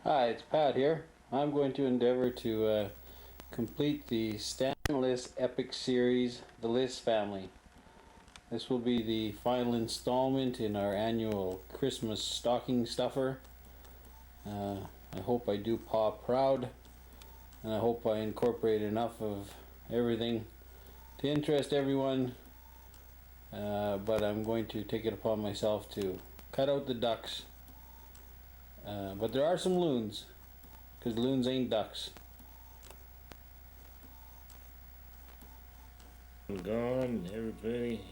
Hi, it's Pat here. I'm going to endeavor to complete the Stan List Epic Series, The List Family. This will be the final installment in our annual Christmas stocking stuffer. I hope I do Pa proud, and I hope I incorporate enough of everything to interest everyone, but I'm going to take it upon myself to cut out the ducks. But there are some loons, because loons ain't ducks. Gone, everybody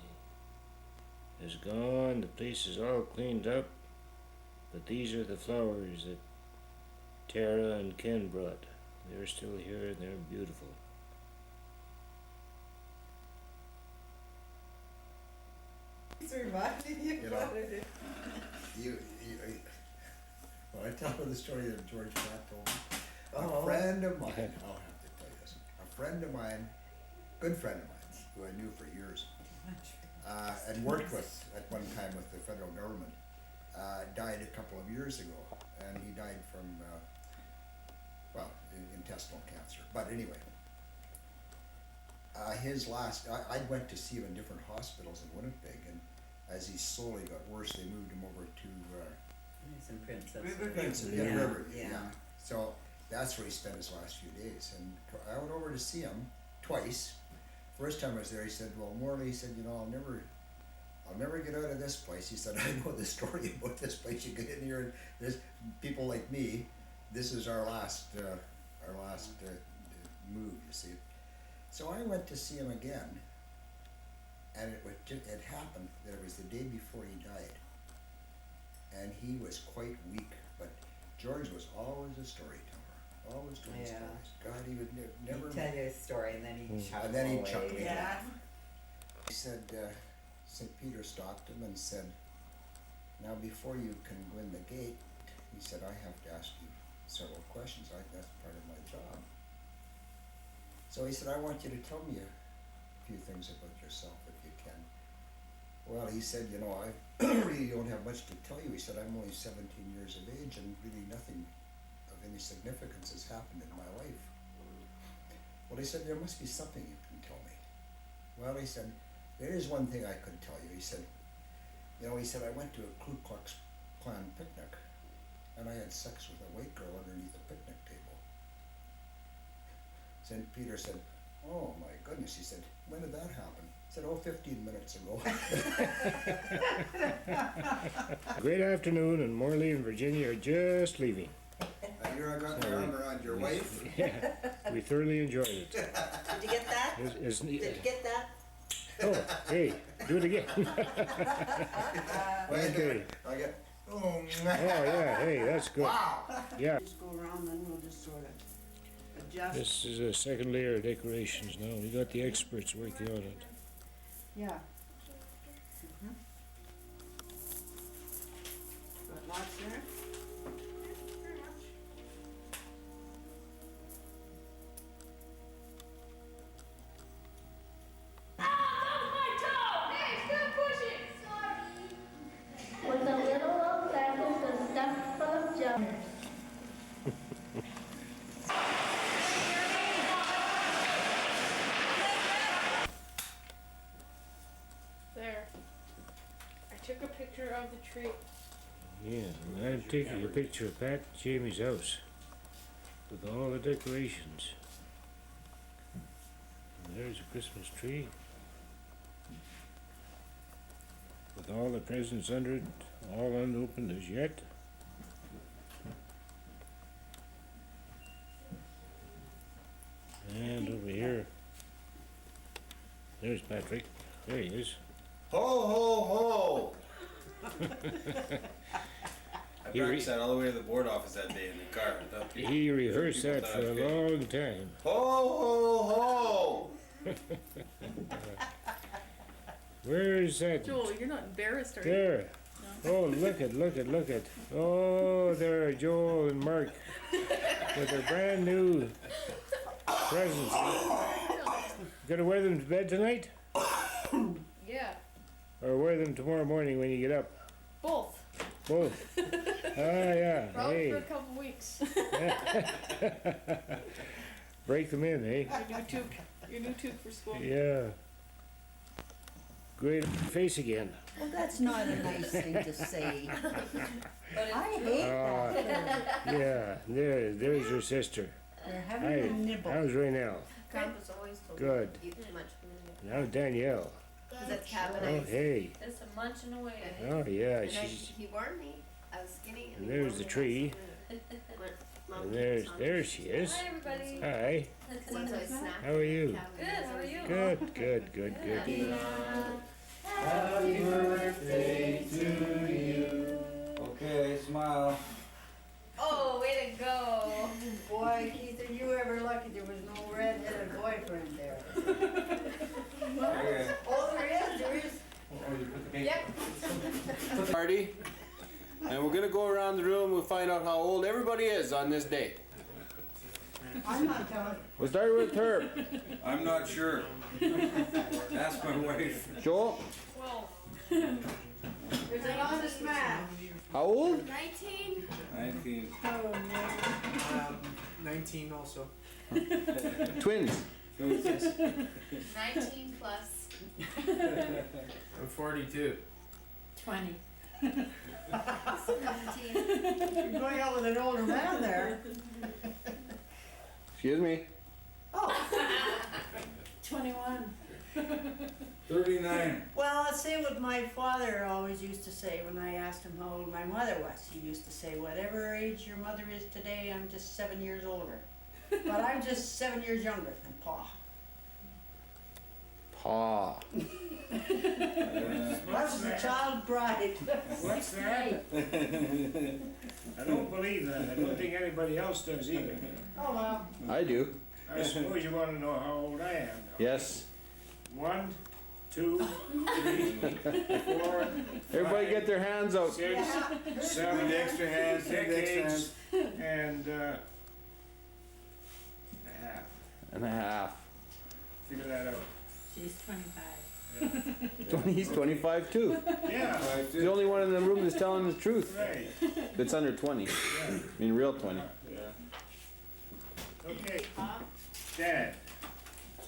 is gone, the place is all cleaned up, but these are the flowers that Tara and Ken brought. They're still here and they're beautiful. Well, I tell you the story that George Pratt told me. A friend of mine, I'll have to tell you this. A friend of mine, good friend of mine, who I knew for years, and worked with at one time with the federal government, died a couple of years ago, and he died from, intestinal cancer. But anyway, I went to see him in different hospitals in Winnipeg, and as he slowly got worse, they moved him over to Riverview. Yeah. So that's where he spent his last few days. And I went over to see him twice. First time I was there, he said, "Well, Morley," he said, I'll never get out of this place." He said, "I know the story about this place. You get in here, and there's people like me. This is our last move, you see." So I went to see him again, and it happened that it was the day before he died. And he was quite weak, but George was always a storyteller, always telling stories. God, he would never... He'd tell you a story and then he'd chuckle and then he'd away. chuckle. Yeah. He said, St. Peter stopped him and said, "Now before you can go in the gate," he said, "I have to ask you several questions. That's part of my job." So he said, "I want you to tell me a few things about yourself if you can." Well, he said, "I really don't have much to tell you." He said, "I'm only 17 years of age and really nothing of any significance has happened in my life." Well, he said, "There must be something you can tell me." Well, he said, "There is one thing I could tell you." He said, "I went to a Ku Klux Klan picnic and I had sex with a white girl underneath a picnic table." St. Peter said, "Oh my goodness," he said, "when did that happen?" He said, 15 minutes ago." Great afternoon, and Morley and Virginia are just leaving. And you're got my arm around your wife. Yeah, we thoroughly enjoyed it. Did you get that? Did you get that? Oh, hey, do it again. Okay. Oh, yeah, hey, that's good. wow. Yeah. Just go around, then we'll just sort of adjust. This is a second layer of decorations now. We got the experts working on it. Yeah. Got lots there? With a little old samples and stuff full of junk. There. I took a picture of the tree. Yeah, and I'm taking a picture of Pat and Jamie's house with all the decorations. And there's a Christmas tree with all the presents under it, all unopened as yet. And over here, there's Patrick. There he is. Ho, ho, ho! I He practiced that all the way to the board office that day in the car. I thought people- He rehearsed people that thought for I a was kidding. long time. Ho, ho, ho! Where is that? Joel, you're not embarrassed, are you? There. Oh, look at. Oh, there are Joel and Mark with their brand new presents. Gonna wear them to bed tonight? Yeah. Or wear them tomorrow morning when you get up? Both. Both. yeah. Probably Hey. for a couple weeks. Break them in, eh? Your new tooth for school. Yeah. Great face again. Well, that's not a nice thing to say. I hate that. Yeah, there's your sister. They're having Hi, a nibble. how's Raynell? Grandpa's always told Good. me to eat too much food. Now Danielle. Because it's cabin Oh, ice. hey. It's a munching away. Oh, yeah, And she's... he warned me. I was skinny. And he there's warned the me tree. Mom And keeps on there she is. Hi, everybody. Hi, Once I snack. how are you? Good, how are you? Good. Happy birthday to you. Okay, smile. Oh, way to go. Boy, Keith, are you ever lucky there was no red-headed boyfriend there? Okay. Oh, there is. Yep. Party. And we're gonna go around the room. We'll find out how old everybody is on this day. I'm not telling. We'll start with Herb. I'm not sure. Ask my wife. Joel, 12. There's an honest man. how old? 19. 19. Oh, man. 19 also. Twins. 19 plus. I'm 42. 20. 17. You're going out with an older man there. Excuse me. Oh, 21. 39. well, let's say what my father always used to say when I asked him how old my mother was. He used to say, whatever age your mother is today, I'm just 7 years older. But I'm just 7 years younger than Pa. Pa. That's the child bride. What's that? I don't believe that. I don't think anybody else does either. Oh, well. I do. I suppose you want to know how old I am now. Yes. 1, 2, 3, 4, Everybody get their hands out. 6, Send 7 the extra hands, send the extra decades hands. and a half. And a half. Figure that out. She's 25. 20, he's 25 too. Yeah, He's the only one in the room that's telling the truth. right. That's under 20. I mean, real 20. Okay. Dad,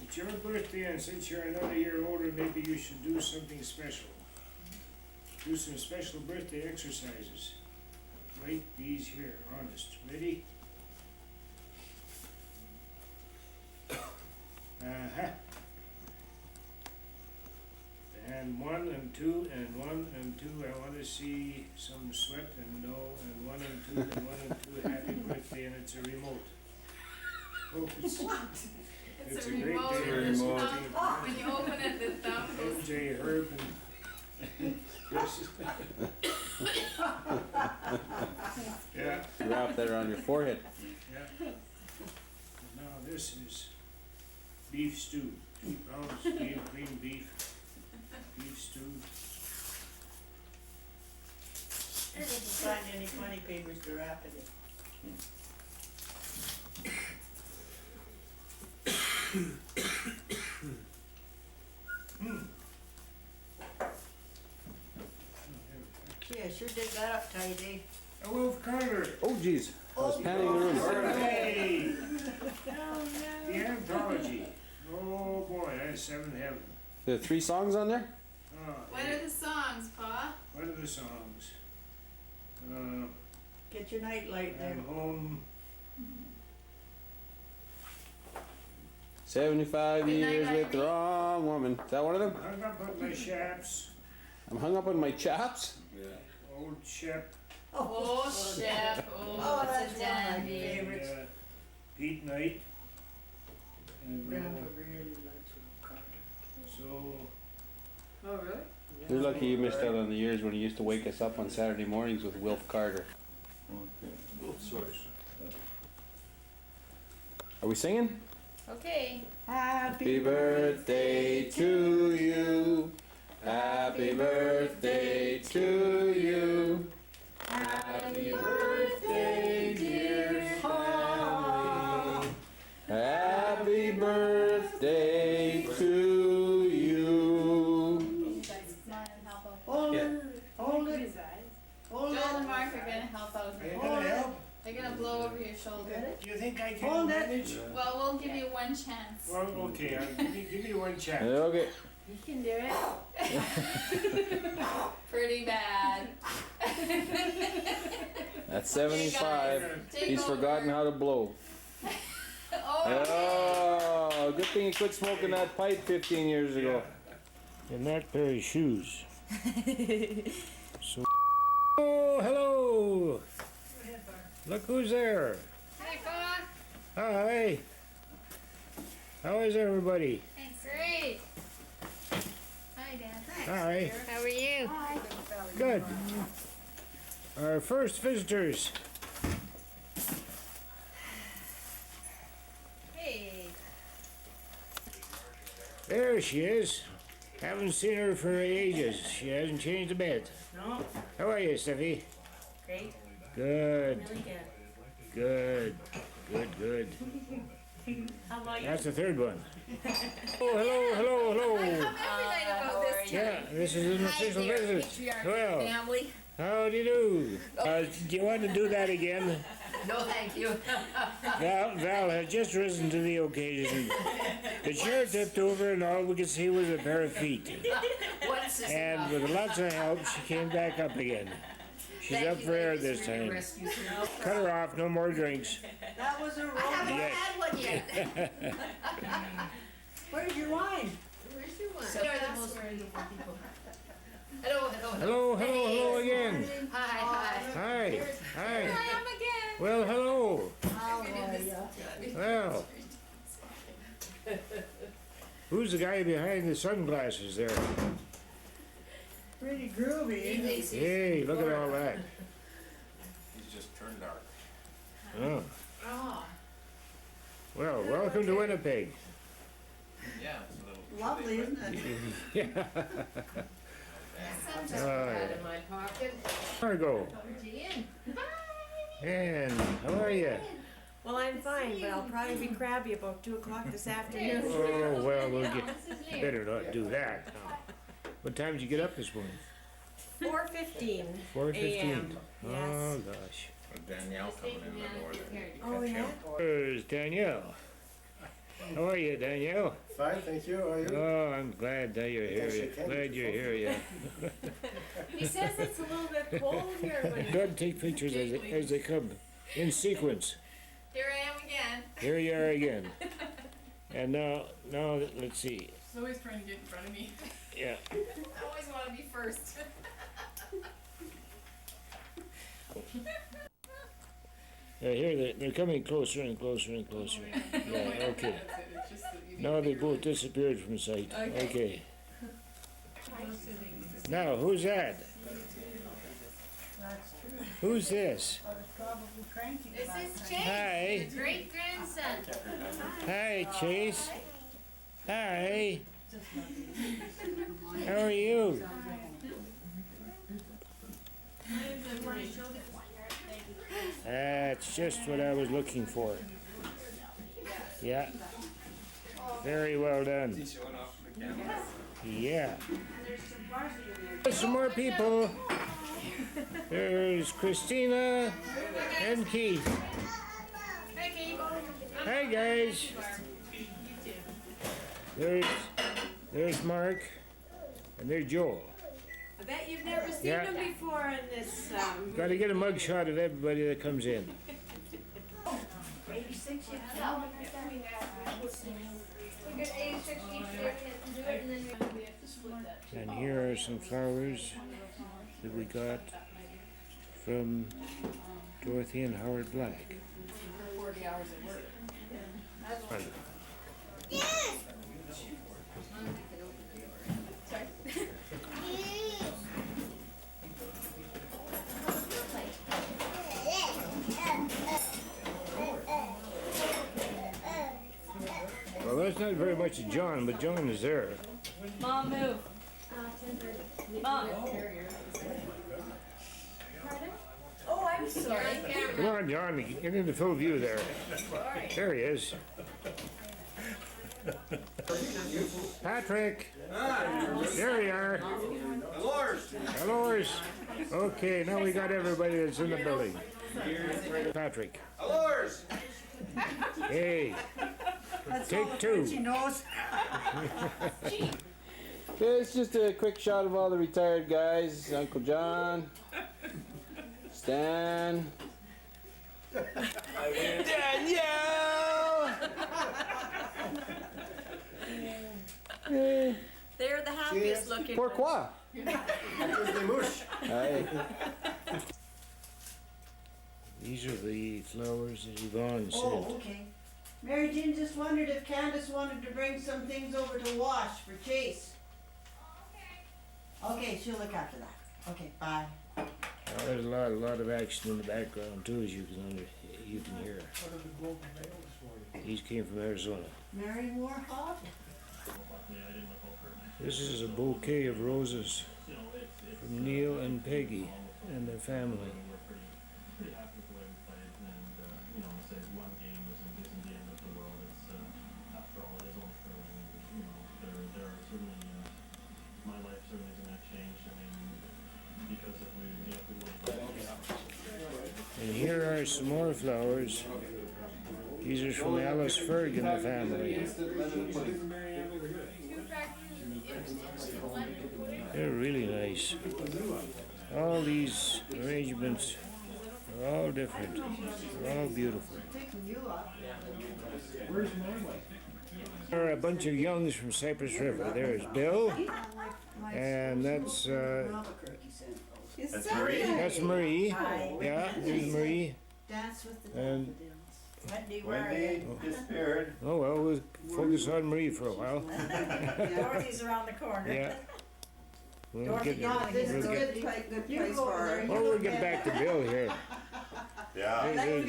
it's your birthday, and since you're another year older, maybe you should do something special. Do some special birthday exercises. Write these here, honest. Ready? Uh-huh. And 1 and 2 and 1 and 2. I want to see some sweat and no and 1 and 2 and 1 and 2. Happy birthday, and it's a remote. Hope it's It's a a great remote. day. It's a remote. When you open it, the thumb goes. MJ, Herb, and Chris. Yeah, Wrap that around your forehead. yeah. And now this is beef stew. 2 pounds green beef. Beef stew. I didn't find any funny papers to wrap it in. Gee, I sure did that up tight, eh? A Wolf Carter. Oh, geez. I was panning the room. Hey! The anthology. Oh boy, that's 7 heaven. There are 3 songs on there? Oh, What are the songs, Pa? what are the songs? Get your night light there. I'm home. 75 Good night, years with the Ivy. wrong woman. Is that one of them? Hung up on my chaps. I'm hung up on my chaps. Yeah. Old Shep. Oh, Shep. Oh, that's it's a one of my dandy. favorites. Pete Knight. And Grandpa really likes Wolf Carter. so Oh, really? You're lucky you missed out on the years when he used to wake us up on Saturday mornings with Wilf Carter. Okay. Both sorts. Are we singing? Okay. Happy birthday to you. Happy birthday to you. Happy birthday, dear family. Happy birthday to you. Hold it, hold it, hold Joel and it. Mark Mark are gonna help out. Are you gonna help? They're gonna blow over your shoulder. Do you think I can Hold it. manage? Well, we'll give you one chance. Well, okay, give me one chance. Okay. You can do it. Pretty bad. At 75, Take he's over. forgotten how to blow. Oh, Oh, good thing he quit smoking that pipe 15 years ago. And that pair of shoes. So, oh, hello. Look who's there. Hey, Pa. Hi. How is everybody? Thanks. Great. Hi, Dad. Hi. How are you? Good. Our first visitors. Hey. There she is. Haven't seen her for ages. She hasn't changed a bit. No, How are you, Steffi? great, Good. really Good. good. Good. How about you? That's the third one. Oh, hello. Every night about this Yeah, this is an official visit. Well, family. how do you do? Do you want to do that again? No, thank you. Val had just risen to the occasion. The chair tipped over and all we could see was a pair of feet. What's this And with lots of help, she came back up again. She's up for air this time. Cut her off, no more drinks. That was a I roll. haven't Yes. had one yet. Where's your wine? Where's your one? They are the most beautiful people. Hello. Hello again. Hi. Hi. Here I am again. Well, hello. How are ya? Well. Who's the guy behind the sunglasses there? Pretty groovy, isn't it? Hey, look at all that. He's just turned dark. Oh. Oh. Well, welcome to Winnipeg. Yeah, it's a little. Lovely, isn't it? Sun's out of my pocket. Margot. Jean. And how are you? Well, I'm fine, but I'll probably be crabby about 2 o'clock this afternoon. Oh, well, better not do that. What time did you get up this morning? 4:15. 4:15. a.m. Oh, Yes. gosh. Danielle coming in the door there. Oh, yeah? There's Danielle. How are you, Danielle? Fine, thank you. How are you? Oh, I'm glad that you're here. Yes, you can Glad be you're here, yeah. He says it's a little bit cold here, but Go ahead and take pictures as they come in sequence. Here I am again. Here you are again. And now let's see. He's always trying to get in front of me. Yeah. I always want to be first. Here they're coming closer and closer and closer. Yeah, okay. That's it. It's just that you Now they both disappeared from sight. Okay. Now, who's that? That's true. Who's this? I was probably cranky. This last is night. Chase, Hi. your great grandson. Hi, Chase. Hi. How are you? That's just what I was looking for. Yeah. Very well done. Is he showing off the camera? Yeah. There's some more people. There's Christina and Keith. Hi, Kate. Hi, guys. There's Mark, and there's Joel. I bet you've never seen Yeah. him before in this. Got to get a mug shot of everybody that comes in. 86 years We got 86 each year. We have to do it, and then we have to split that. And here are some flowers that we got from Dorothy and Howard Black. 40 hours of work. Well, that's not very much of John, but John is there. Mom, move. Mom. Oh, I'm sorry. Come on, John, get into full view there. There he is. Patrick, there you are. Lord! Hello. Okay, now we got everybody that's in the building. Patrick. Allures! Hey, That's Take all the two. French he knows. Okay, it's just a quick shot of all the retired guys. Uncle John, Stan, Danielle. They're the happiest looking. Pourquoi? Aye. These are the flowers that Yvonne Oh, sent. okay. Mary Jean just wondered if Candace wanted to bring some things over to wash for Chase. Okay, she'll look after that. Okay, bye. There's a lot of action in the background too, as you can hear. These came from Arizona. Mary Warhol? This is a bouquet of roses from Neil and Peggy and their family. And here are some more flowers. These are from Alice Ferg and the family. They're really nice. All these arrangements are all different. They're all beautiful. There are a bunch of youngs from Cypress River. There's Bill, and that's Marie. That's Marie. Hi. Yeah, there's Marie. Dance with the And Wendy, where are you? disappeared. oh well, we'll focus on Marie for a while. Dorothy's around the corner. Yeah. We'll Dorothy, get, yeah, this we'll is a get, good place for her. well, we'll get back to Bill here. Yeah. There's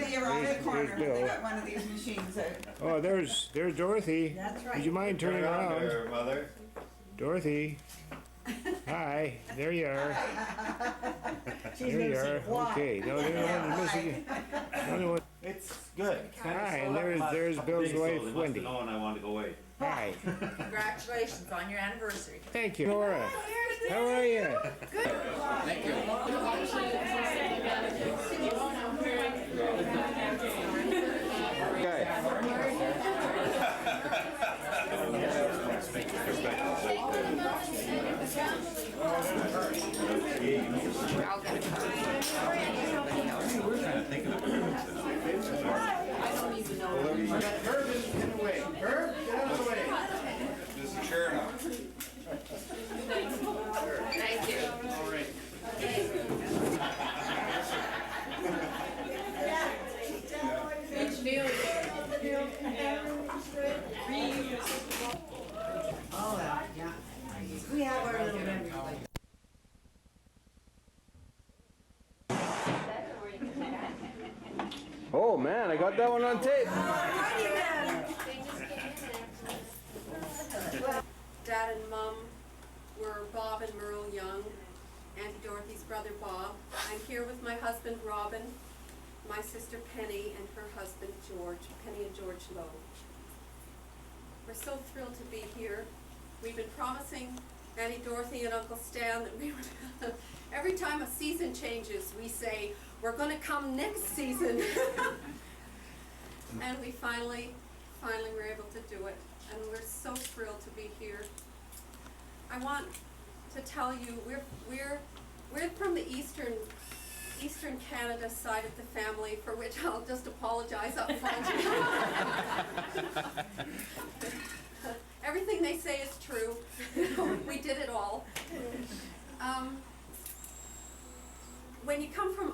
Bill. One of these machines out. Oh, there's Dorothy. That's right. Would you mind turning around? There, Mother. Dorothy. Hi, there you are. She's There gonna you say, are. "Why?" Okay, now the only one missing. The only one. It's good. Hi, and there's Bill's wife, Wendy. And I wanted to go away. Hi. Congratulations on your anniversary. Thank you. Nora, how are you? This is chair now. Thank you. Oh, yeah. We have our little memory. Oh man, I got that one on tape. Dad and Mom were Bob and Merle Young, Auntie Dorothy's brother Bob. I'm here with my husband Robin, my sister Penny, and her husband George, Penny and George Lowe. We're so thrilled to be here. We've been promising Auntie Dorothy and Uncle Stan that we would, every time a season changes, we say, we're gonna come next season. And we finally were able to do it. And we're so thrilled to be here. I want to tell you, we're from the Eastern Canada side of the family, for which I'll just apologize up front. Everything they say is true. We did it all. When you come from,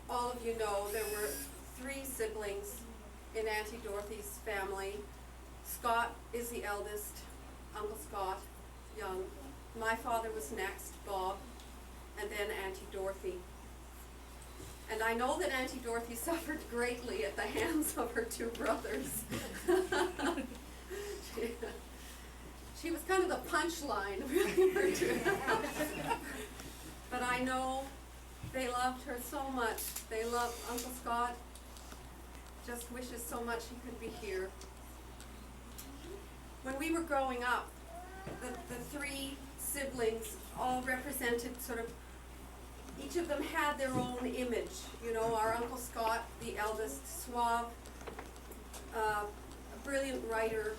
all of you know, there were 3 siblings in Auntie Dorothy's family. Scott is the eldest, Uncle Scott Young. My father was next, Bob, and then Auntie Dorothy. And I know that Auntie Dorothy suffered greatly at the hands of her 2 brothers. She was kind of the punchline, really. But I know they loved her so much. They loved Uncle Scott. Just wishes so much he could be here. When we were growing up, the 3 siblings all represented sort of, each of them had their own image. You know, our Uncle Scott, the eldest, suave, a brilliant writer,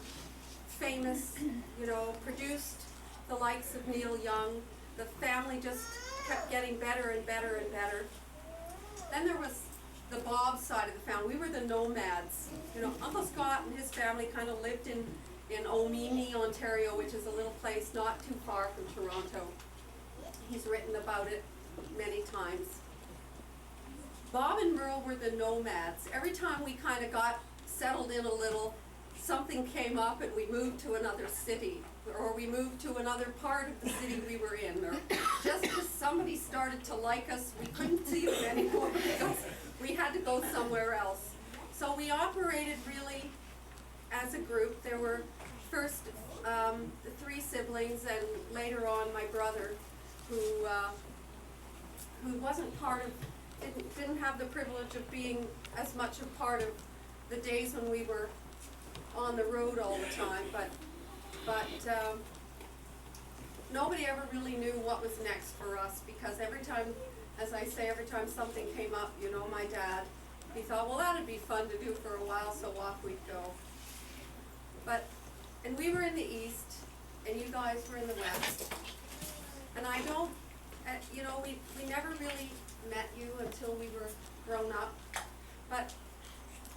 famous, you know, produced the likes of Neil Young. The family just kept getting better and better and better. Then there was the Bob side of the family. We were the nomads. You know, Uncle Scott and his family kind of lived in Omini, Ontario, which is a little place not too far from Toronto. He's written about it many times. Bob and Merle were the nomads. Every time we kind of got settled in a little, something came up and we moved to another city, or we moved to another part of the city we were in, or just as somebody started to like us, we couldn't see them anymore because we had to go somewhere else. So we operated really as a group. There were first the 3 siblings, and later on my brother, who wasn't part of, didn't have the privilege of being as much a part of the days when we were on the road all the time, but nobody ever really knew what was next for us, because every time, as I say, every time something came up, you know, my dad, he thought, well, that'd be fun to do for a while, so off we'd go. And we were in the east, and you guys were in the west, and I don't, you know, we never really met you until we were grown up, but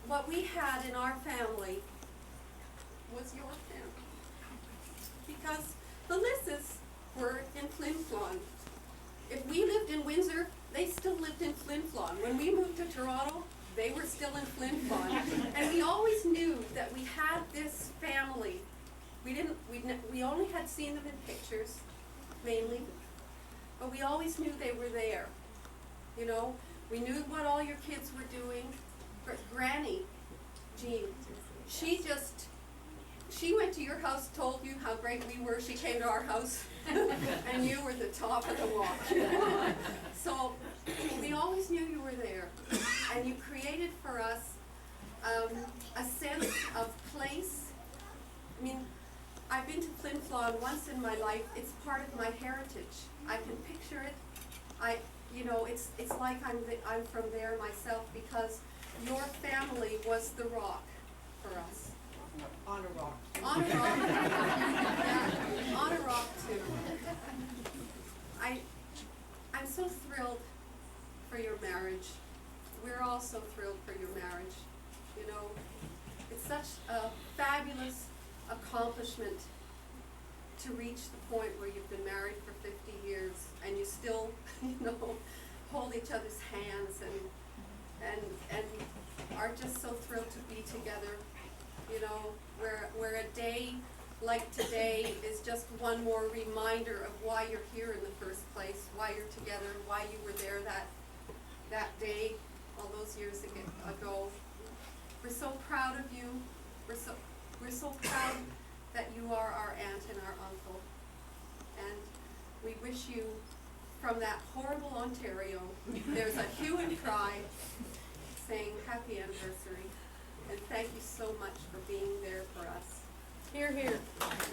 what we had in our family was your family, because the Lisses were in Flin Flon. If we lived in Windsor, they still lived in Flin Flon. When we moved to Toronto, they were still in Flin Flon. And we always knew that we had this family. We only had seen them in pictures, mainly, but we always knew they were there. You know, we knew what all your kids were doing. Granny, Jean, she went to your house, told you how great we were. She came to our house, and you were the top of the walk. So we always knew you were there, and you created for us a sense of place. I mean, I've been to Flin Flon once in my life. It's part of my heritage. I can picture it. You know, it's like I'm from there myself, because your family was the rock for us. On a rock. On a rock. Yeah, on a rock too. I'm so thrilled for your marriage. We're all so thrilled for your marriage. You know, it's such a fabulous accomplishment to reach the point where you've been married for 50 years and you still, you know, hold each other's hands and are just so thrilled to be together. You know, where a day like today is just one more reminder of why you're here in the first place, why you're together, why you were there that day all those years ago. We're so proud of you. We're so proud that you are our aunt and our uncle. And we wish you, from that horrible Ontario, there's a hue and cry saying happy anniversary. And thank you so much for being there for us. Here, here. And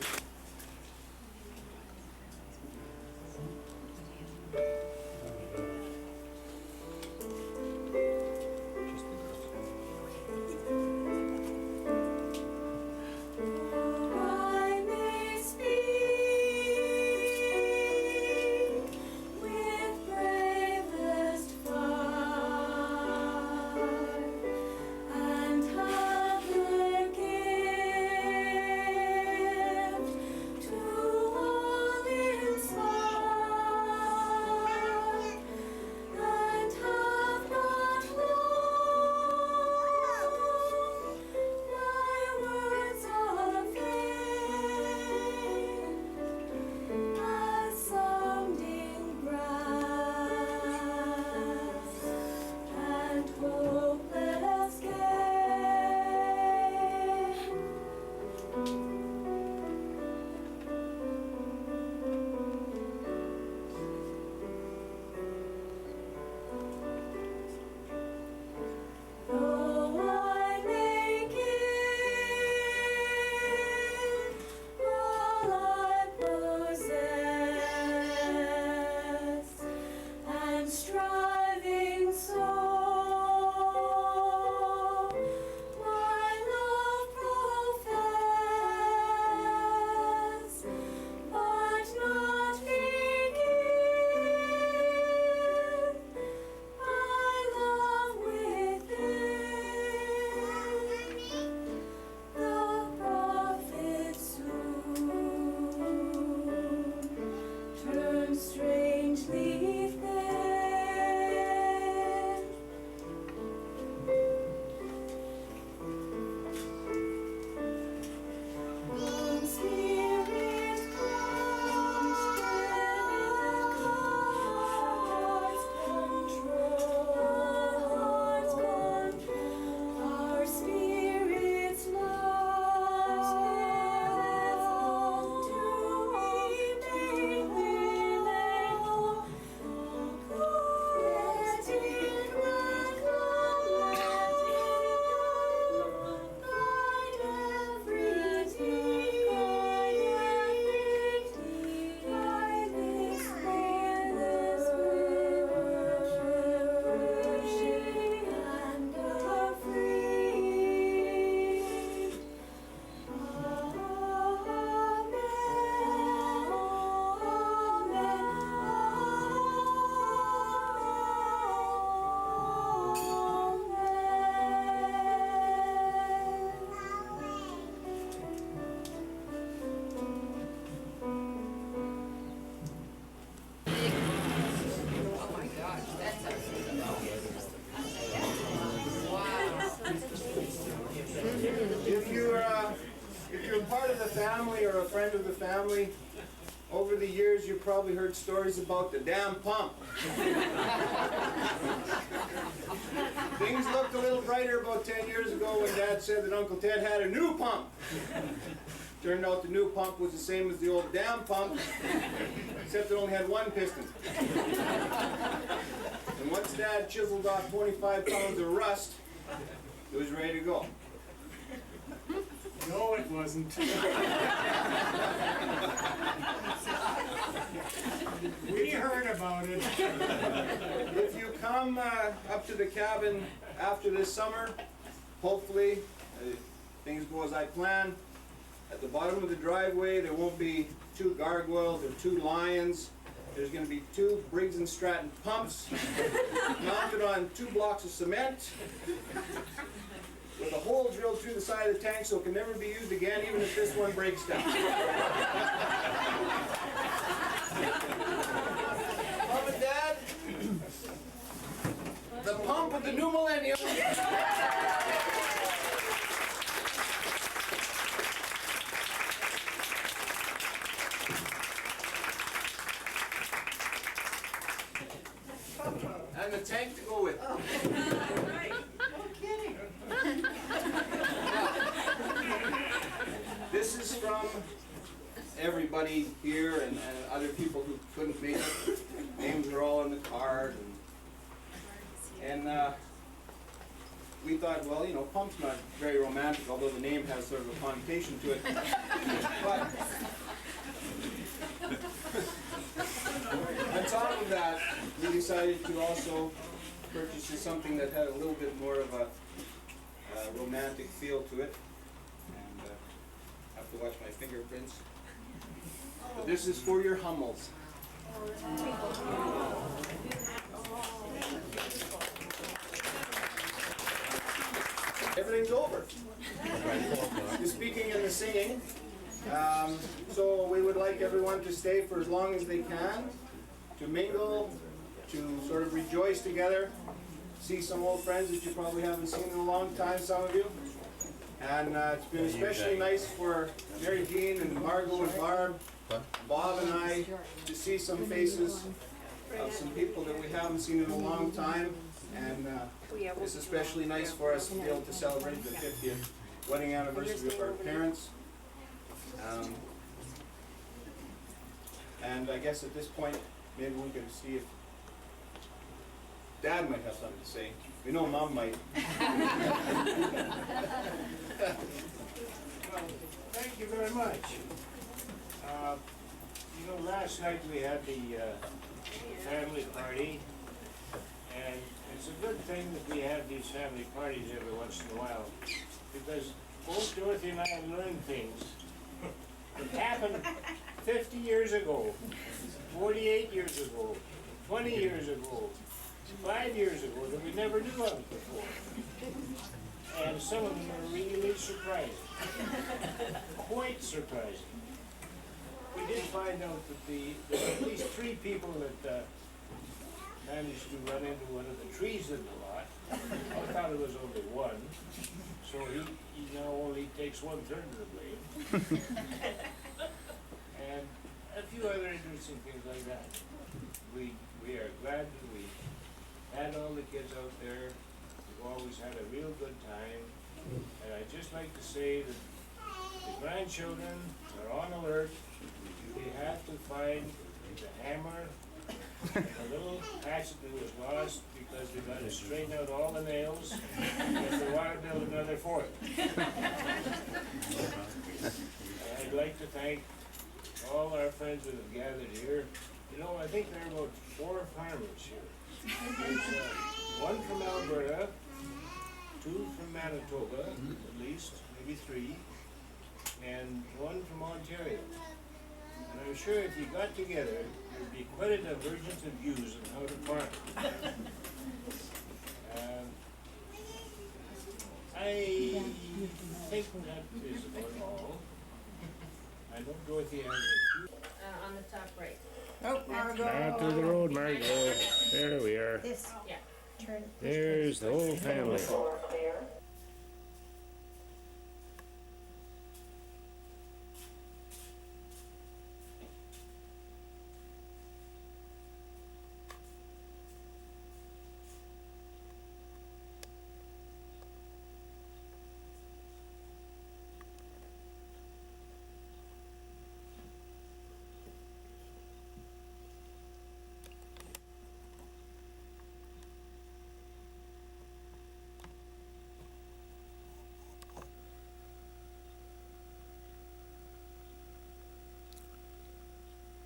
If you're part of the family or a friend of the family, over the years you've probably heard stories about the damn pump. Things looked a little brighter about 10 years ago when Dad said that Uncle Ted had a new pump. Turned out the new pump was the same as the old damn pump, except it only had one piston. And once Dad chiseled off 25 pounds of rust, it was ready to go. No, it wasn't. We heard about it. If you come up to the cabin after this summer, hopefully things go as I plan. At the bottom of the driveway, there won't be 2 gargoyles or 2 lions. There's going to be 2 Briggs & Stratton pumps mounted on 2 blocks of cement with a hole drilled through the side of the tank so it can never be used again, even if this one breaks down. Mom and Dad, the pump of the new millennium. And the tank to go with it. This is from everybody here and other people who couldn't make it. Names are all on the card. And we thought, well, you know, pump's not very romantic, although the name has sort of a connotation to it. But on top of that, we decided to also purchase something that had a little bit more of a romantic feel to it. And I have to watch my fingerprints. But this is for your Hummels. Everything's over. The speaking and the singing. So we would like everyone to stay for as long as they can, to mingle, to sort of rejoice together, see some old friends that you probably haven't seen in a long time, some of you. And it's been especially nice for Mary Jean and Margot and Barb, Bob and I, to see some faces of some people that we haven't seen in a long time. And it's especially nice for us to be able to celebrate the 50th wedding anniversary of our parents. And I guess at this point, maybe we can see if Dad might have something to say. We know Mom might. Well, thank you very much. You know, last night we had the family party, and it's a good thing that we have these family parties every once in a while, because both Dorothy and I have learned things that happened 50 years ago, 48 years ago, 20 years ago, 5 years ago that we never knew of before. And some of them are really surprising. Quite surprising. We did find out that there were at least 3 people that managed to run into one of the trees in the lot. I thought it was only one, so he now only takes 1/3 of the blame. And a few other interesting things like that. We are glad that we had all the kids out there. We've always had a real good time. And I'd just like to say that the grandchildren are on alert. They have to find the hammer, a little hatchet that was lost because we got to straighten out all the nails if they want to build another fort. I'd like to thank all our friends that have gathered here. You know, I think there are about 4 farmers here. There's 1 from Alberta, 2 from Manitoba, at least, maybe 3, and 1 from Ontario. And I'm sure if you got together, there'd be quite a divergence of views on how to farm. I think that is about all. I know Dorothy has a few. On the top right. Oh, Margot. Out to the road, Margot. There we are. This, Yeah. turn. There's the whole family.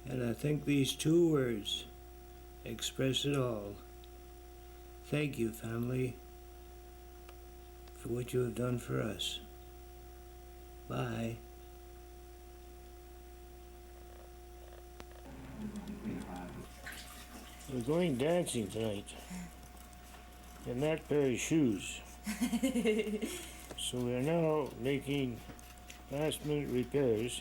And I think these 2 words express it all. Thank you, family, for what you have done for us. Bye. We're going dancing tonight in that pair of shoes. So we're now making last-minute repairs.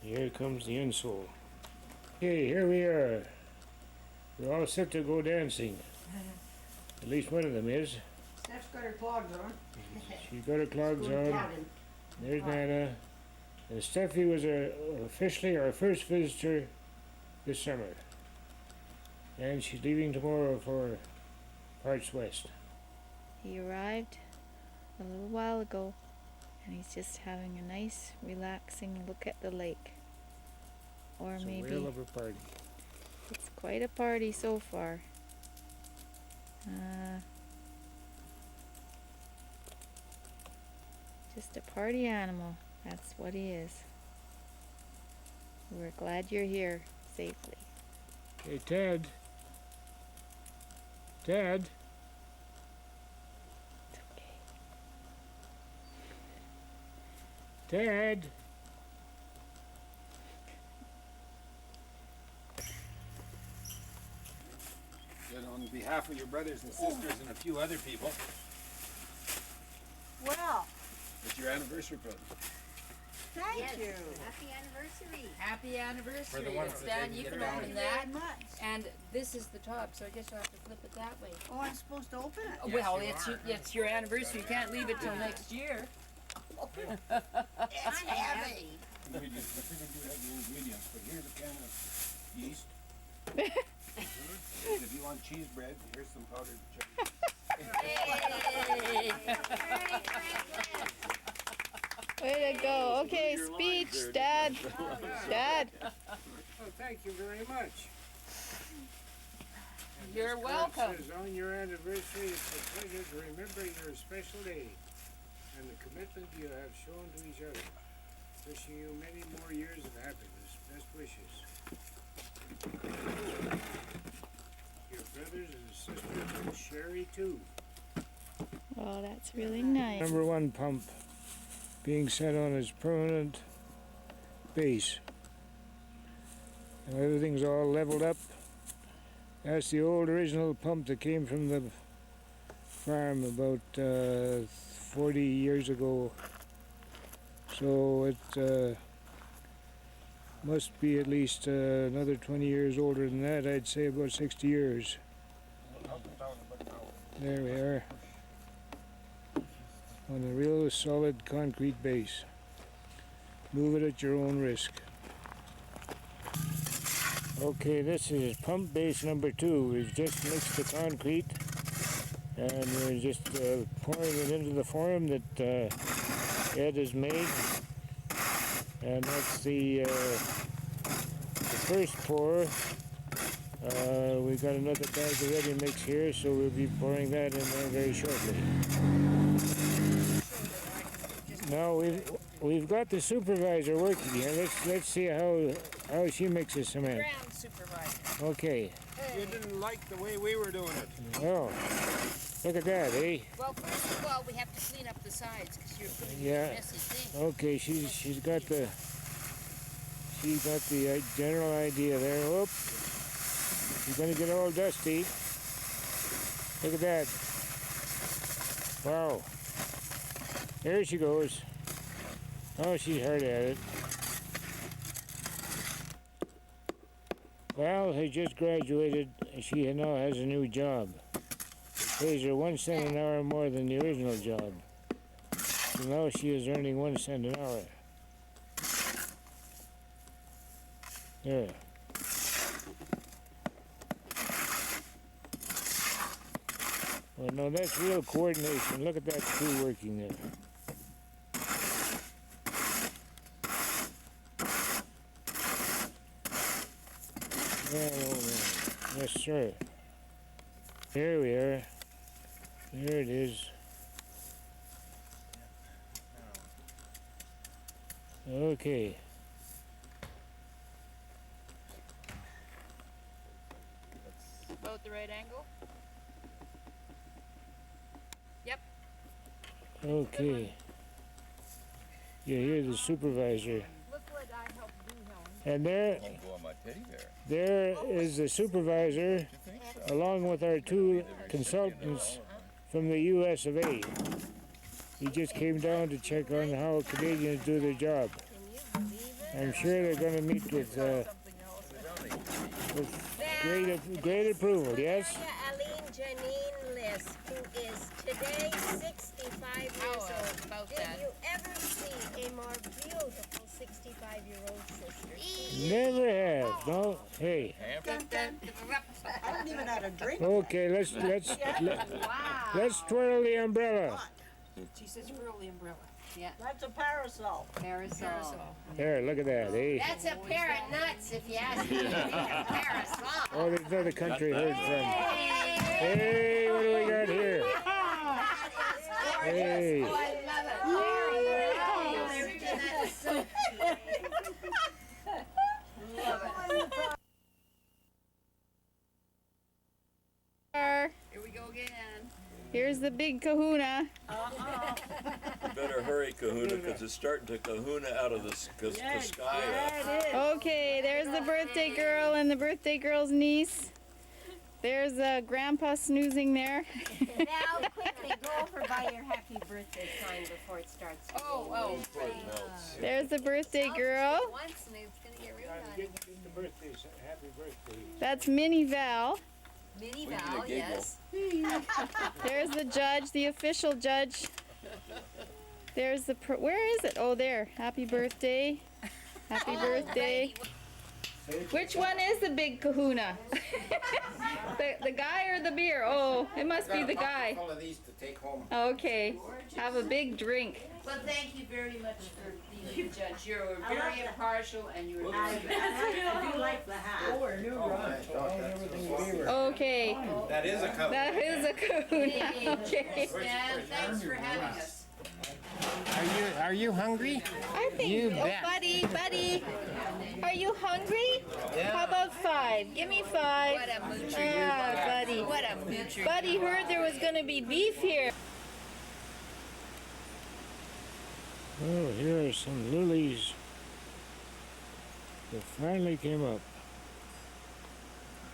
Here comes the insole. Okay, here we are. We're all set to go dancing. At least one of them is. Steph's got her clogs on. She's got her clogs on. There's Nana. And Steffi was officially our first visitor this summer. And she's leaving tomorrow for parts west. He arrived a little while ago, and he's just having a nice, relaxing look at the lake. Or It's maybe a whale of a party. it's quite a party so far. Just a party animal. That's what he is. We're glad you're here safely. Hey, Ted. Ted. It's okay. Ted. And on behalf of your brothers and sisters and a few other people, Well, it's your anniversary present. thank Yes. you. Happy anniversary. Happy anniversary. For the ones It's that Dan, didn't you get can around open to that. Very much. And this is the top, so I guess you'll have to flip it that way. Oh, I'm supposed to open it? Well, it's your anniversary. You can't leave it till next year. It's heavy. We figured you have the ingredients, but here's a can of yeast. If you want cheese bread, here's some powdered sugar. Way to go. Okay, speech, Dad. Dad. Oh, thank you very much. And You're this card welcome. says, on your anniversary, it's a pleasure to remember your special day and the commitment you have shown to each other. Wishing you many more years of happiness. Best wishes. Your brothers and sisters and Sherry too. Oh, that's really nice. Number 1 pump being set on its permanent base. Now everything's all leveled up. That's the old original pump that came from the farm about 40 years ago. So Must be at least another 20 years older than that. I'd say about 60 years. There we are. On a real solid concrete base. Move it at your own risk. Okay, this is pump base number 2. We've just mixed the concrete and we're just pouring it into the form that Ed has made. And that's the first pour. We've got another bag of ready mix here, so we'll be pouring that in there very shortly. Now we've got the supervisor working here. Let's see how she mixes cement. Ground supervisor. Okay. You didn't like the way we were doing it. Oh, look at that, eh? Well, first of all, we have to clean up the sides because you're putting Yeah. a messy thing. Okay, she's got the general idea there. Whoop. She's gonna get all dusty. Look at that. Wow. There she goes. Oh, she's hard at it. Val has just graduated. She now has a new job. It pays her 1 cent an hour more than the original job. So now she is earning 1 cent an hour. There. Well, no, that's real coordination. Look at that crew working there. Oh, yes, sir. Here we are. There it is. Okay. About the right angle? Yep. Okay. Yeah, here's the supervisor. Look what I helped do, Helen. And there is the supervisor, along with our 2 consultants from the US of A. He just came down to check on how Canadians do their job. I'm sure they're going to meet with great approval, yes? Aline Janine Liss, who is today 65 years old. Did you ever see a more beautiful 65-year-old sister? Never have. No. Hey. I don't even know how to drink. Okay, let's twirl the umbrella. She says twirl the umbrella. Yeah. That's a parasol. Parasol. There, look at that, eh? That's a pair of nuts, if you ask me. Parasol. Oh, there's another country heard from. Hey, what do we got here? Hey. Oh, I love it. That is so cute. Love it. Here we go again. Here's the big kahuna. You better hurry, Kahuna, because it's starting to kahuna out of the sky. Okay, there's the birthday girl and the birthday girl's niece. There's Grandpa snoozing there. Now, quickly, go over by your happy birthday sign before it starts. Oh. There's the birthday girl. Once and it's going to get real Give the birthday, happy birthday. That's Minnie Val. Minnie Val, yes. There's the judge, the official judge. There's the, where is it? Oh, there. Happy birthday. Happy birthday. Which one is the big kahuna? the guy or the beer? Oh, it must be the guy. Full of these to take home. Okay. Have a big drink. Well, thank you very much for being a judge. You're very impartial and you're very good. I do like the hat. Oh, nice. Oh, that's Okay. That is a couple. That is a kahuna. Okay. And thanks for having us. Are you hungry? I think, You bet. buddy, are you hungry? Yeah. How about 5? Give me 5. What a moocher. Buddy. What a moocher. Buddy heard there was going to be beef here. Oh, here are some lilies that finally came up.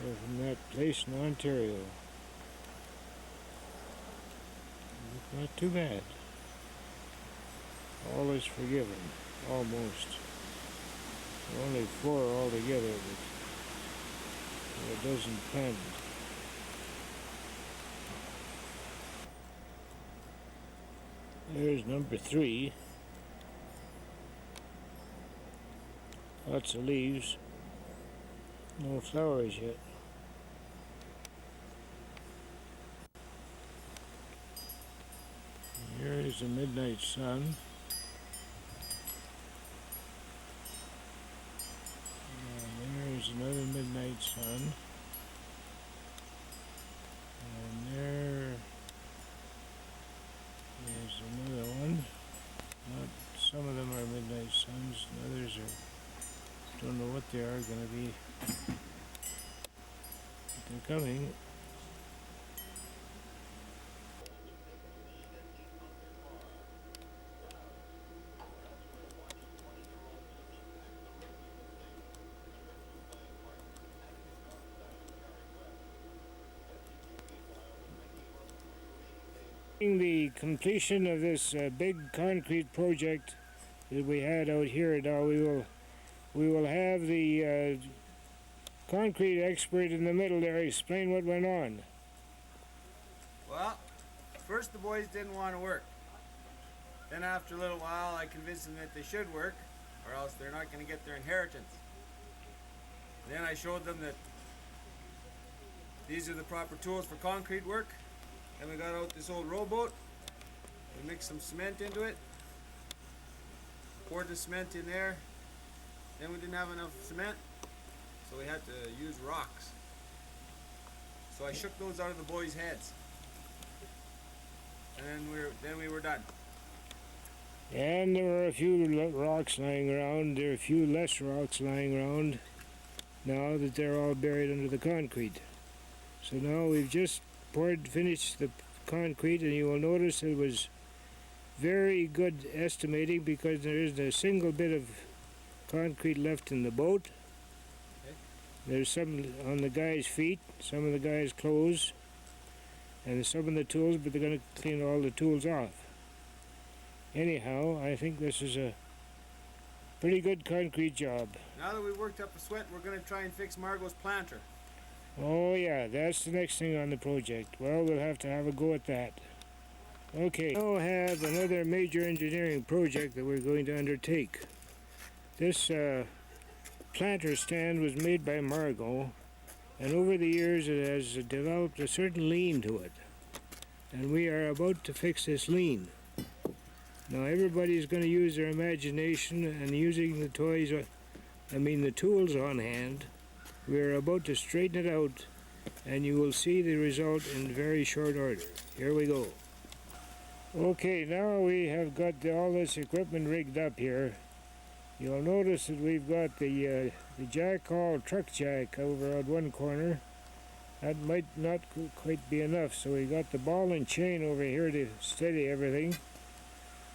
They're from that place in Ontario. Not too bad. All is forgiven, almost. Only 4 altogether, but a dozen planted. There's number 3. Lots of leaves. No flowers yet. Here is the midnight sun. And there's another midnight sun. And there is another one. Not some of them are midnight suns, and others are, don't know what they are going to be. But they're coming. The completion of this big concrete project that we had out here, now we will have the concrete expert in the middle there explain what went on. Well, first the boys didn't want to work. Then after a little while I convinced them that they should work, or else they're not going to get their inheritance. Then I showed them that these are the proper tools for concrete work. Then we got out this old rowboat, we mixed some cement into it, poured the cement in there. Then we didn't have enough cement, so we had to use rocks. So I shook those out of the boys' heads, and then we were done. And there were a few rocks lying around. There are a few less rocks lying around now that they're all buried under the concrete. So now we've just finished the concrete, and you will notice it was very good estimating because there isn't a single bit of concrete left in the boat. Okay. There's some on the guys' feet, some of the guys' clothes, and some of the tools, but they're going to clean all the tools off. Anyhow, I think this is a pretty good concrete job. Now that we worked up a sweat, we're going to try and fix Margot's planter. Oh yeah, that's the next thing on the project. Well, we'll have to have a go at that. Okay, now we have another major engineering project that we're going to undertake. This planter stand was made by Margot, and over the years it has developed a certain lean to it. And we are about to fix this lean. Now everybody's going to use their imagination, and using the tools on hand, we are about to straighten it out, and you will see the result in very short order. Here we go. Okay, now we have got all this equipment rigged up here. You'll notice that we've got the jack-all truck jack over at one corner. That might not quite be enough, so we got the ball and chain over here to steady everything.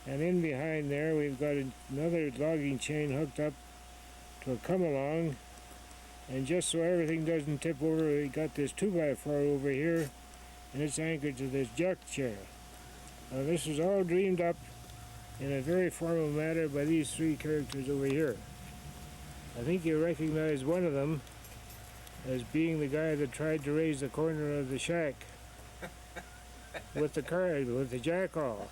And in behind there we've got another logging chain hooked up to a come-along. And just so everything doesn't tip over, we got this 2x4 over here, and it's anchored to this jack chair. Now this was all dreamed up in a very formal manner by these 3 characters over here. I think you recognize one of them as being the guy that tried to raise the corner of the shack with the jack-all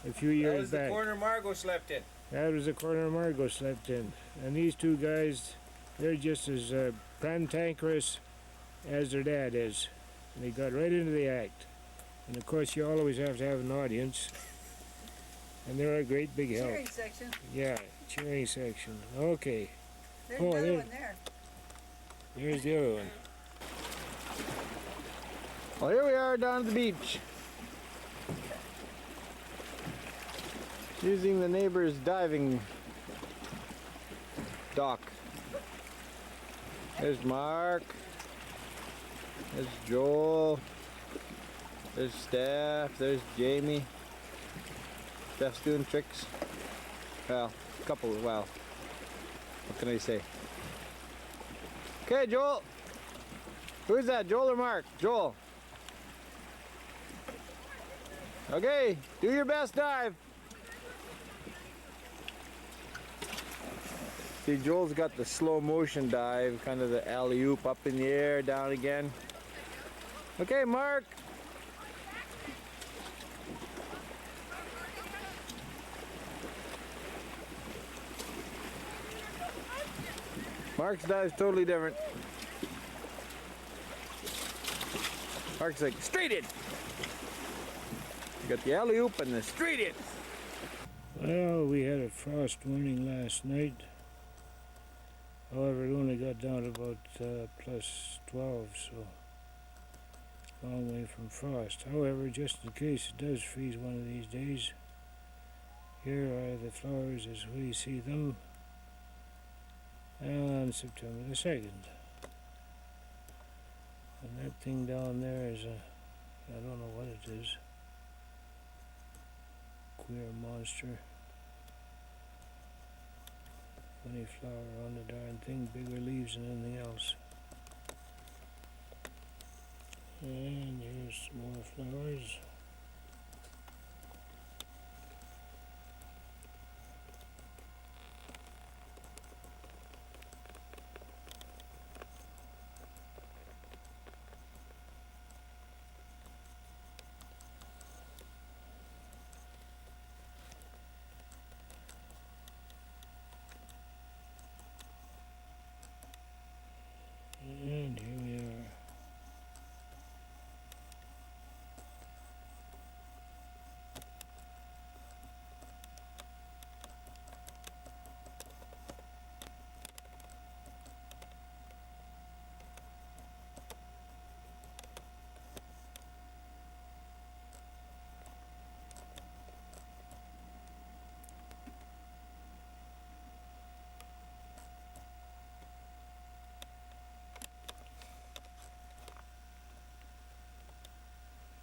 a few years back. That was the corner Margot slept in. That was the corner Margot slept in. And these 2 guys, they're just as cantankerous as their dad is. And they got right into the act. And of course you always have to have an audience. And they're a great big help. Cheering section. Yeah, cheering section. Okay. There's another one there. Here's the other one. Well, here we are down at the beach. Using the neighbor's diving dock. There's Mark. There's Joel. There's Steph. There's Jamie. Steph's doing tricks. Well, a couple. Well, what can I say? Okay, Joel. Who's that, Joel or Mark? Joel. Okay, do your best dive. See, Joel's got the slow motion dive, kind of the alley-oop up in the air, down again. Okay, Mark. Mark's dive's totally different. Mark's like, straight in. You got the alley-oop and the straight in. Well, we had a frost warning last night. However, it only got down to about plus 12, so a long way from frost. However, just in case it does freeze one of these days, here are the flowers as we see them on September the 2nd. And that thing down there is I don't know what it is. Queer monster. Funny flower on the darn thing, bigger leaves than anything else. And here's some more flowers. And here we are.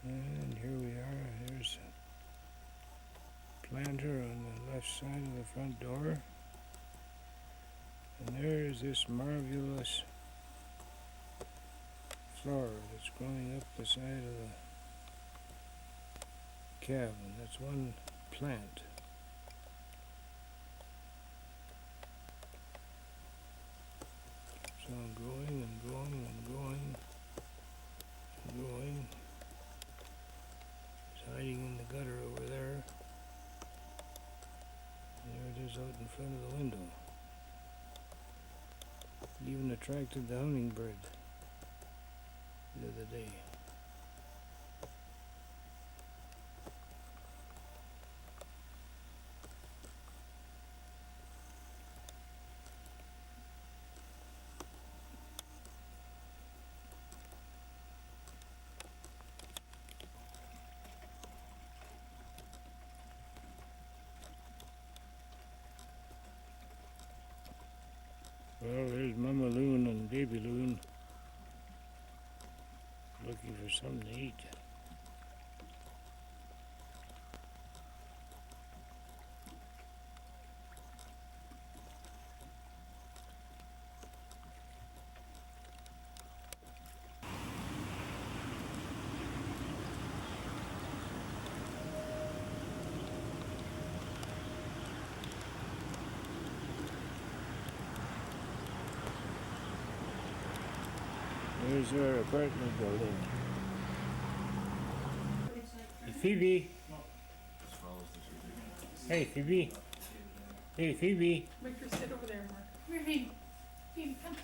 And here we are. Here's a planter on the left side of the front door. And there's this marvelous flower that's growing up the side of the cabin. That's one plant. So I'm growing and growing and growing and growing. Hiding in the gutter over there. There it is out in front of the window. It even attracted the hummingbird the other day. Well, there's Mama Loon and Baby Loon looking for something to eat. There's our apartment building. Hey, Phoebe. Hey, Phoebe. Hey, Phoebe. Make her sit over there, Mark. Here, Phoebe. Phoebe, come.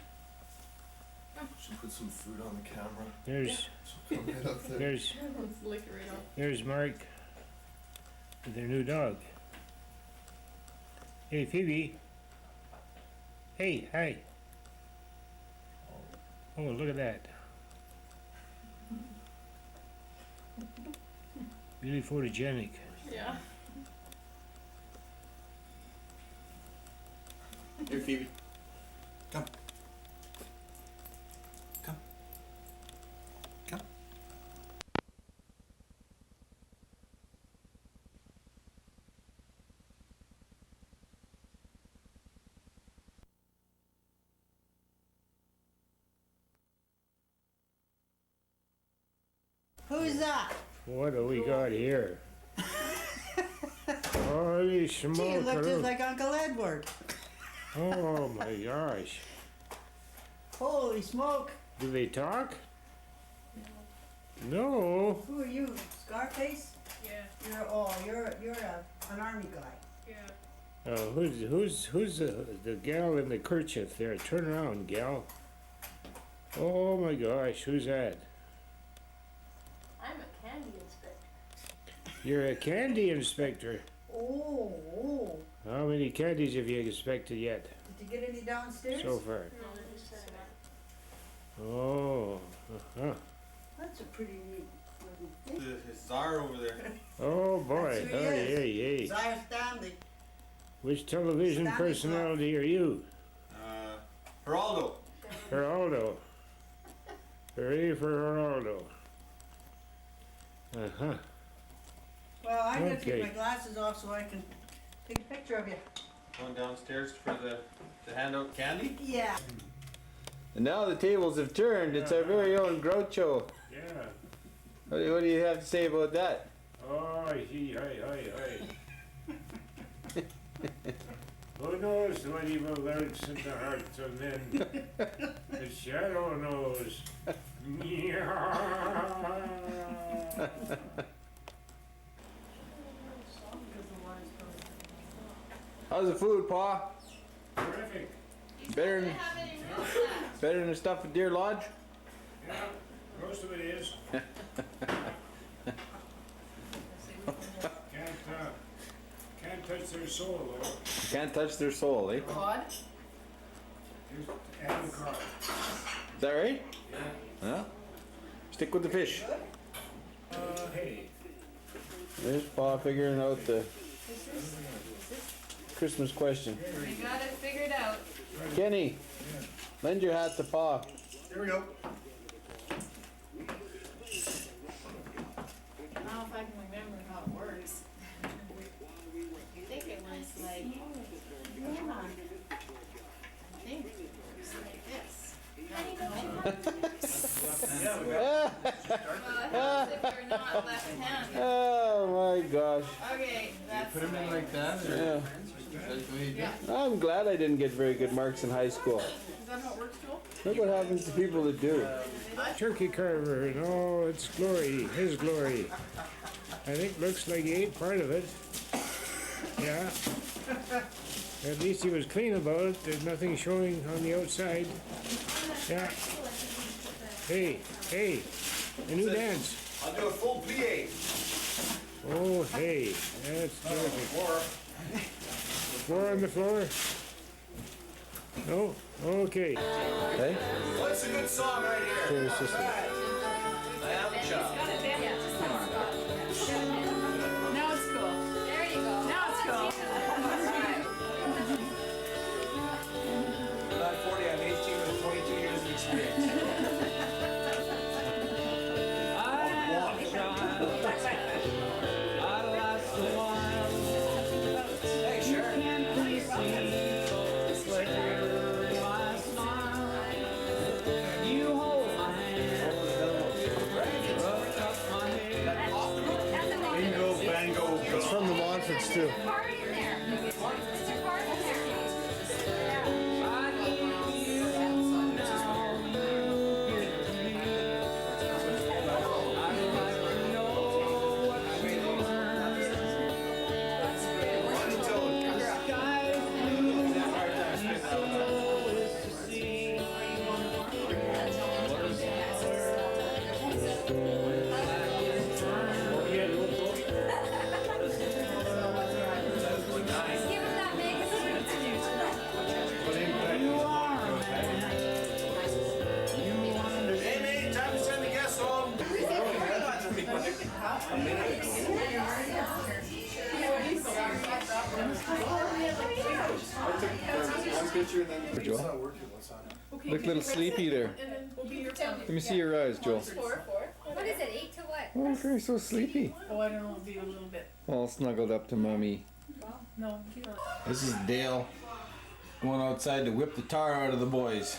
Come. Should put some food on the camera. There's, So come right up there. Let's lick it right off. there's Mark with their new dog. Hey, Phoebe. Hey, hi. Oh, look at that. Really photogenic. Yeah. Here, Phoebe. Come. Come. Come. Who's that? What do we got here? Holy Gee, you smoke. look just like Uncle Edward. Oh my gosh. Holy smoke. Do they talk? No. Who are you, Scarface? Yeah. You're an army guy. Yeah. Who's the gal in the kerchief there? Turn around, gal. Oh my gosh, who's that? I'm a candy inspector. You're a candy inspector. Oh. How many candies have you inspected yet Did you get any downstairs? so far? No, they're just setting up. Oh, uh-huh. That's a pretty neat looking thing. His czar over there. Oh boy, That's who he oh is. yay. Zaya Stanley. Which television Stanley personality are you? Geraldo. Geraldo. Hooray for Geraldo. Uh-huh. Well, I'm gonna Okay. take my glasses off so I can take a picture of you. Going downstairs for to hand out candy. Yeah. And now the tables have turned. It's our very own Groucho. Yeah. What do you have to say about that? Oh, hi. Who knows what evil lurks in the hearts of men? The shadow knows. How's the food, Pa? Terrific. Better than the stuff at Deer Lodge? Yeah, most of it is. Can't touch their soul though. Can't touch their soul, eh? Cod? Just add the cod. Is that right? Yeah. Yeah. Stick with the fish. Hey. There's Pa figuring out the Christmas question. We got it figured out. Kenny, lend your hat to Pa. Here we go. I don't know if I can remember how it works. I think it was like, I think it was like this. Well, it helps if you're not left-handed. Oh my gosh. Okay, that's Put him in like that? Or Yeah. that's what you do? I'm glad I didn't get very good marks in high school. Is that how it works, Joel? Look what happens to people that do. Turkey carver and all its glory, his glory. I think looks like he ate part of it. Yeah. At least he was clean about it. There's nothing showing on the outside. Yeah. Hey, a new dance. I'll do a full plie. Oh, hey, that's terrific. Floor on the floor? No? Okay. Hey? What's a good song right here? Fair sister. I am a child. Now it's cool. There you go. Now it's cool. I'm not 40, I'm 18 with 22 years of experience. Hey, sure. It's from the Montforts too. Amy, time to send the guests home. One picture and then Joel. Look a little sleepy there. Let me see your eyes, Joel. What is it, 8 to what? Oh, you're so sleepy. Oh, I don't know, be a little bit. All snuggled up to mommy. No. This is Dale going outside to whip the tar out of the boys.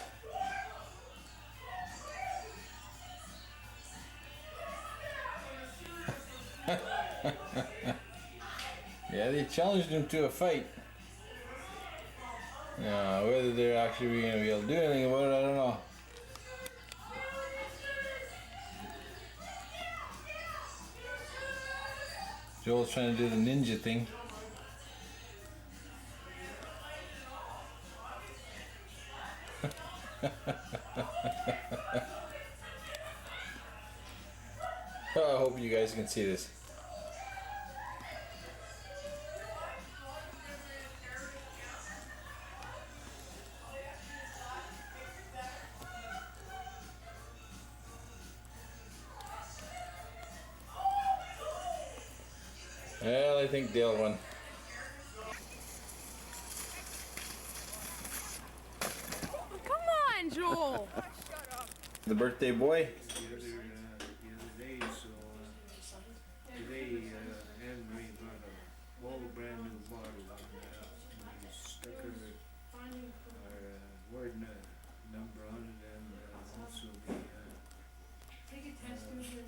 Yeah, they challenged him to a fight. Now, whether they're actually going to be able to do anything about it, I don't know. Joel's trying to do the ninja thing. Oh, I hope you guys can see this. Well, I think Dale won. Come on, Joel. The birthday boy. The other day, so today Anne-Marie brought a whole brand new bottle and we stuck our word number on it and also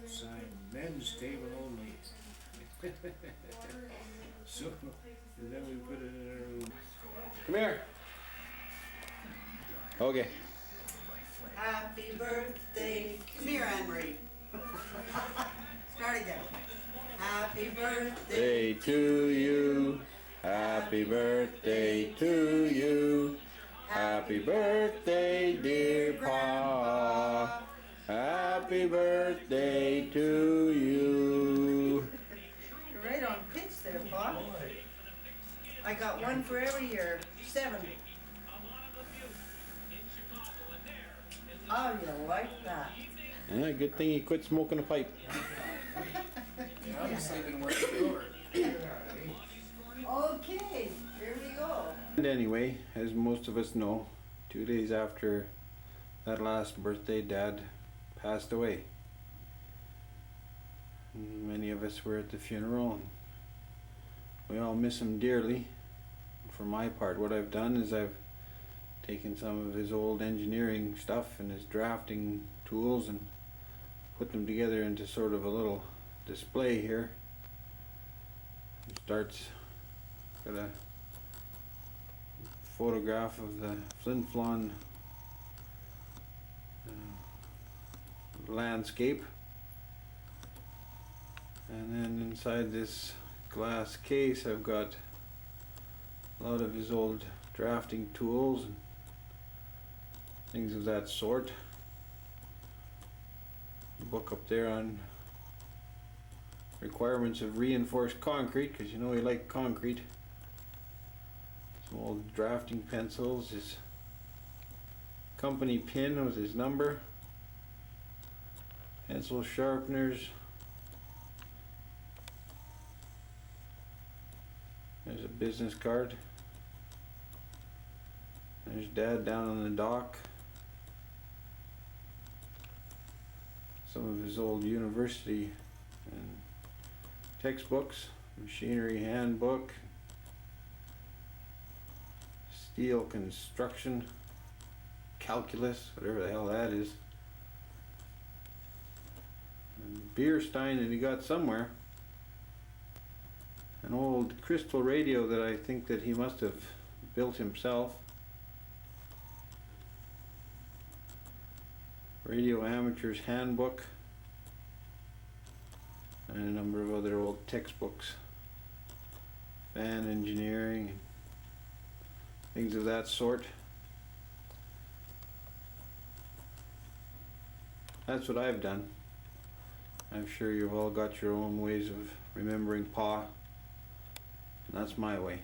the sign men's table only. So and then we put it in our room. Come here. Okay. Happy birthday. Come here, Anne-Marie. Start again. Happy birthday Day to you. Happy birthday to you. Happy birthday, dear Pa. Happy birthday to you. You're right on pitch there, Pa. I got one for every year. 7. Oh, you like that? Yeah, good thing he quit smoking a pipe. Obviously been working over. Okay, here we go. And anyway, as most of us know, 2 days after that last birthday, Dad passed away. And many of us were at the funeral, and we all miss him dearly. For my part, what I've done is I've taken some of his old engineering stuff and his drafting tools and put them together into sort of a little display here. It starts, got a photograph of the Flin Flon landscape, and then inside this glass case I've got a lot of his old drafting tools and things of that sort. A book up there on requirements of reinforced concrete, because you know he liked concrete. Some old drafting pencils, his company pin with his number, pencil sharpeners. There's a business card. There's Dad down on the dock. Some of his old university and textbooks, machinery handbook, steel construction, calculus, whatever the hell that is, and beer stein that he got somewhere. An old crystal radio that I think that he must have built himself. Radio Amateur's Handbook, and a number of other old textbooks, fan engineering, and things of that sort. That's what I've done. I'm sure you've all got your own ways of remembering Pa, and that's my way.